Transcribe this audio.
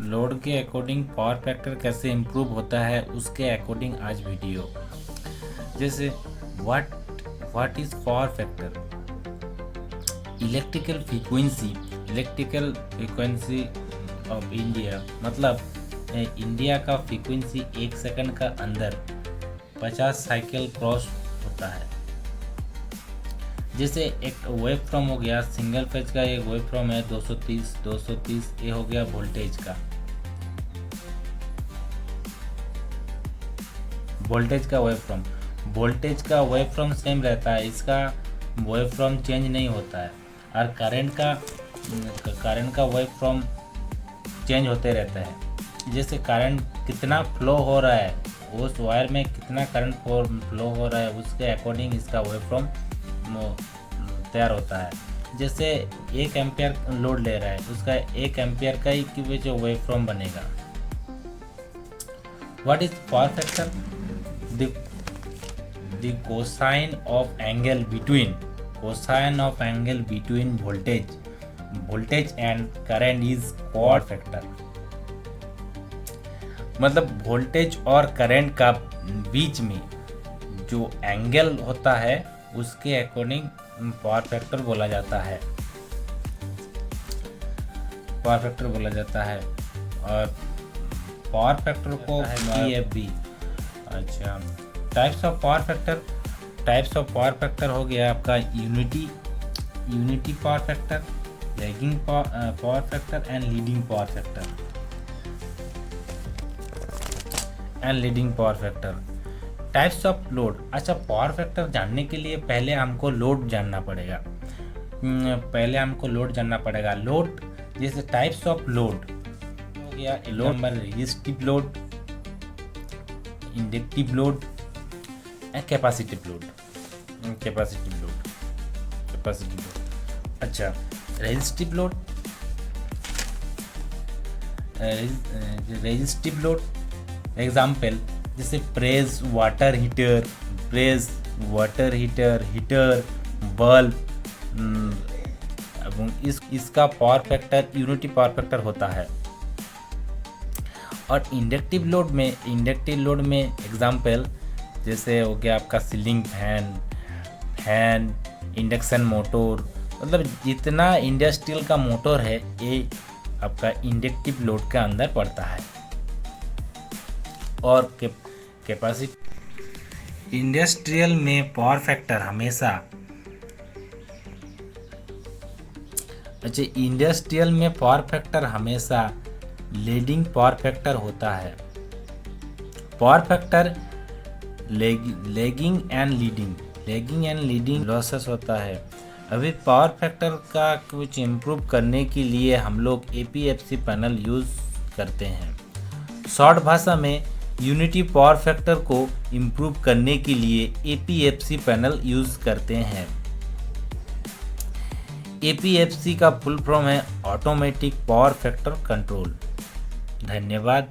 Load के according power factor कैसे improve होता है उसके अकॉर्डिंग आज वीडियो। जैसे what is power factor. Electrical frequency of India, मतलब इंडिया का फ्रीक्वेंसी 1 सेकंड का अंदर 50 साइकिल क्रॉस होता है। जैसे एक वेव फॉर्म हो गया, सिंगल फेज का एक वेव फॉर्म है 230 ये हो गया वोल्टेज का वोल्टेज का वेव फॉर्म सेम रहता है, इसका वेव फॉर्म चेंज नहीं होता है। और करंट का वेव फॉर्म चेंज होते रहता है। जैसे करंट कितना फ्लो हो रहा है, उस वायर में कितना करंट फ्लो हो रहा है, उसके अकॉर्डिंग इसका वेव फॉर्म तैयार होता है। जैसे 1 एम्पियर लोड ले रहा है, उसका 1 एम्पियर का ही जो वेव फॉर्म बनेगा। What is power factor? The cosine of angle between voltage and current is power factor. मतलब वोल्टेज और करंट का बीच में जो एंगल होता है उसके अकॉर्डिंग पावर फैक्टर बोला जाता है। और पावर फैक्टर को PFB। अच्छा, टाइप्स ऑफ पावर फैक्टर हो गया आपका unity power factor, lagging power factor and leading power factor. Types of load. अच्छा, पावर फैक्टर जानने के लिए पहले हमको लोड जानना पड़ेगा। लोड, जैसे टाइप्स ऑफ लोड हो गया, load number resistive load, inductive load and capacitive load. अच्छा, रेजिस्टिव लोड एग्जाम्पल जैसे प्रेस वाटर हीटर, बल्ब। इसका power factor unity power factor होता है। और इंडक्टिव लोड में एग्जाम्पल जैसे हो गया आपका सीलिंग फैन, इंडक्शन मोटर। मतलब जितना इंडस्ट्रियल का मोटर है ये आपका इंडक्टिव लोड के अंदर पड़ता है। और कैपेसिटी। इंडस्ट्रियल में पावर फैक्टर हमेशा लीडिंग पावर फैक्टर होता है। Power factor lagging and leading losses होता है। अभी पावर फैक्टर का कुछ इम्प्रूव करने के लिए हम लोग APFC पैनल यूज़ करते हैं। शॉर्ट भाषा में यूनिटी पावर फैक्टर को इम्प्रूव करने के लिए APFC पैनल यूज़ करते हैं। APFC का फुल फॉर्म है ऑटोमेटिक पावर फैक्टर कंट्रोल। धन्यवाद।